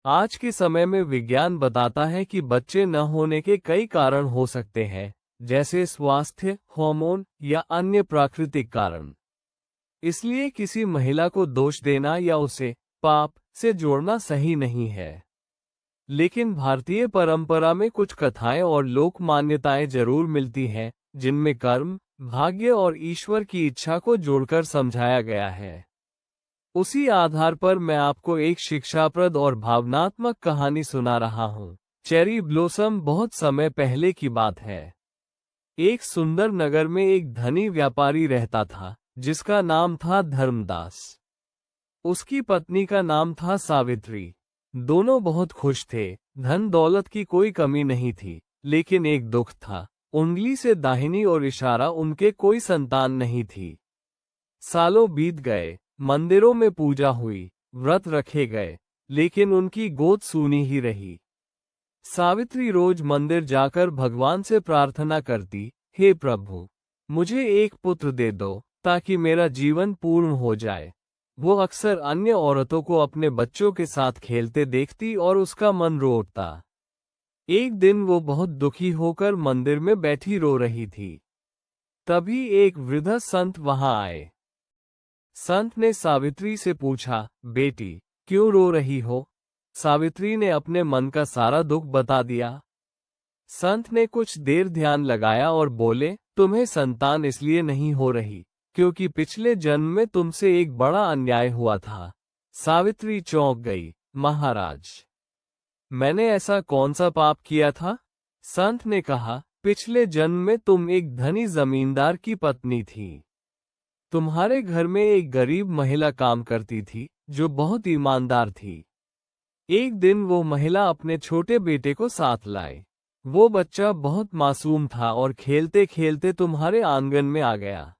आज के समय में विज्ञान बताता है कि बच्चे न होने के कई कारण हो सकते हैं, जैसे स्वास्थ्य, हार्मोन या अन्य प्राकृतिक कारण। इसलिए किसी महिला को दोष देना या उसे पाप से जोड़ना सही नहीं है। लेकिन भारतीय परंपरा में कुछ कथाएं और लोक मान्यताएं जरूर मिलती हैं, जिनमें कर्म, भाग्य और ईश्वर की इच्छा को जोड़कर समझाया गया है। उसी आधार पर मैं आपको एक शिक्षाप्रद और भावनात्मक कहानी सुना रहा हूँ। Cherry blossom. बहुत समय पहले की बात है। एक सुंदर नगर में एक धनी व्यापारी रहता था, जिसका नाम था धर्मदास। उसकी पत्नी का नाम था सावित्री। दोनों बहुत खुश थे। धन दौलत की कोई कमी नहीं थी, लेकिन एक दुख था। उंगली से दाहिनी और इशारा उनके कोई संतान नहीं थी। सालों बीत गए, मंदिरों में पूजा हुई, व्रत रखे गए, लेकिन उनकी गोद सूनी ही रही। सावित्री रोज मंदिर जाकर भगवान से प्रार्थना करती, हे प्रभु, मुझे एक पुत्र दे दो, ताकि मेरा जीवन पूर्ण हो जाए। वो अक्सर अन्य औरतों को अपने बच्चों के साथ खेलते देखती और उसका मन रो उठता। एक दिन वो बहुत दुखी होकर मंदिर में बैठी रो रही थी। तभी एक वृद्ध संत वहां आए। संत ने सावित्री से पूछा, बेटी, क्यों रो रही हो? सावित्री ने अपने मन का सारा दुख बता दिया। संत ने कुछ देर ध्यान लगाया और बोले, तुम्हें संतान इसलिए नहीं हो रही क्योंकि पिछले जन्म में तुमसे एक बड़ा अन्याय हुआ था। सावित्री चौंक गई। महाराज, मैंने ऐसा कौन सा पाप किया था? संत ने कहा, पिछले जन्म में तुम एक धनी जमींदार की पत्नी थी। तुम्हारे घर में एक गरीब महिला काम करती थी, जो बहुत ईमानदार थी। एक दिन वो महिला अपने छोटे बेटे को साथ लाए। वो बच्चा बहुत मासूम था और खेलते खेलते तुम्हारे आंगन में आ गया।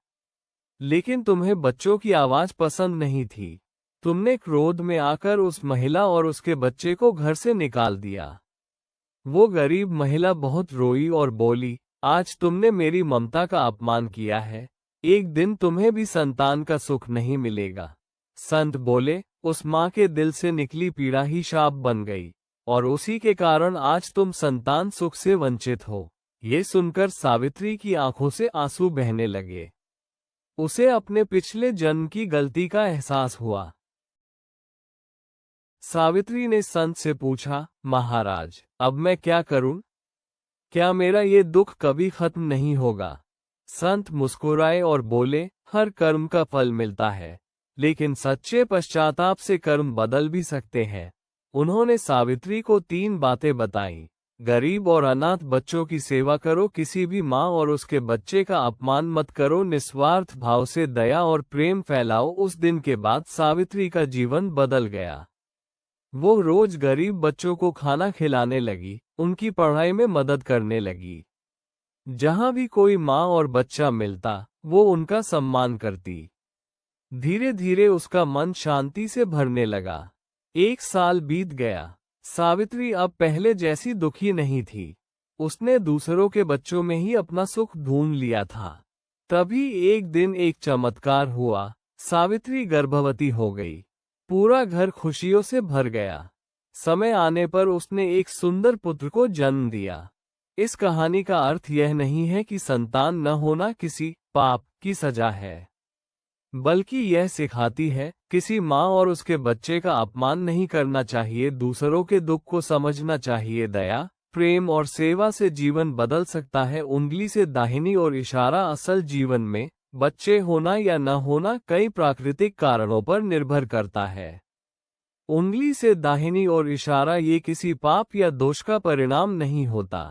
लेकिन तुम्हें बच्चों की आवाज पसंद नहीं थी। तुमने क्रोध में आकर उस महिला और उसके बच्चे को घर से निकाल दिया। वो गरीब महिला बहुत रोई और बोली, आज तुमने मेरी ममता का अपमान किया है। एक दिन तुम्हें भी संतान का सुख नहीं मिलेगा। संत बोले, उस माँ के दिल से निकली पीड़ा ही शाप बन गई, और उसी के कारण आज तुम संतान सुख से वंचित हो। ये सुनकर सावित्री की आंखों से आंसू बहने लगे। उसे अपने पिछले जन्म की गलती का एहसास हुआ। सावित्री ने संत से पूछा, महाराज, अब मैं क्या करूं? क्या मेरा ये दुख कभी खत्म नहीं होगा? संत मुस्कुराए और बोले, हर कर्म का फल मिलता है, लेकिन सच्चे पश्चाताप से कर्म बदल भी सकते हैं। उन्होंने सावित्री को 3 बातें बताईं। गरीब और अनाथ बच्चों की सेवा करो, किसी भी माँ और उसके बच्चे का अपमान मत करो, निस्वार्थ भाव से दया और प्रेम फैलाओ। उस दिन के बाद सावित्री का जीवन बदल गया। वो रोज गरीब बच्चों को खाना खिलाने लगी, उनकी पढ़ाई में मदद करने लगी। जहां भी कोई माँ और बच्चा मिलता, वो उनका सम्मान करती। धीरे धीरे उसका मन शांति से भरने लगा। 1 साल बीत गया। सावित्री अब पहले जैसी दुखी नहीं थी। उसने दूसरों के बच्चों में ही अपना सुख ढूंढ लिया था। तभी एक दिन एक चमत्कार हुआ। सावित्री गर्भवती हो गई। पूरा घर खुशियों से भर गया। समय आने पर उसने एक सुंदर पुत्र को जन्म दिया। इस कहानी का अर्थ यह नहीं है कि संतान न होना किसी पाप की सजा है, बल्कि यह सिखाती है, किसी माँ और उसके बच्चे का अपमान नहीं करना चाहिए, दूसरों के दुख को समझना चाहिए। दया, प्रेम और सेवा से जीवन बदल सकता है। उंगली से दाहिनी और इशारा असल जीवन में बच्चे होना या न होना कई प्राकृतिक कारणों पर निर्भर करता है। उंगली से दाहिनी और इशारा ये किसी पाप या दोष का परिणाम नहीं होता।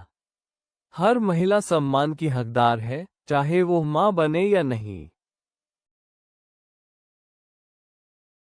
हर महिला सम्मान की हकदार है, चाहे वो माँ बने या नहीं।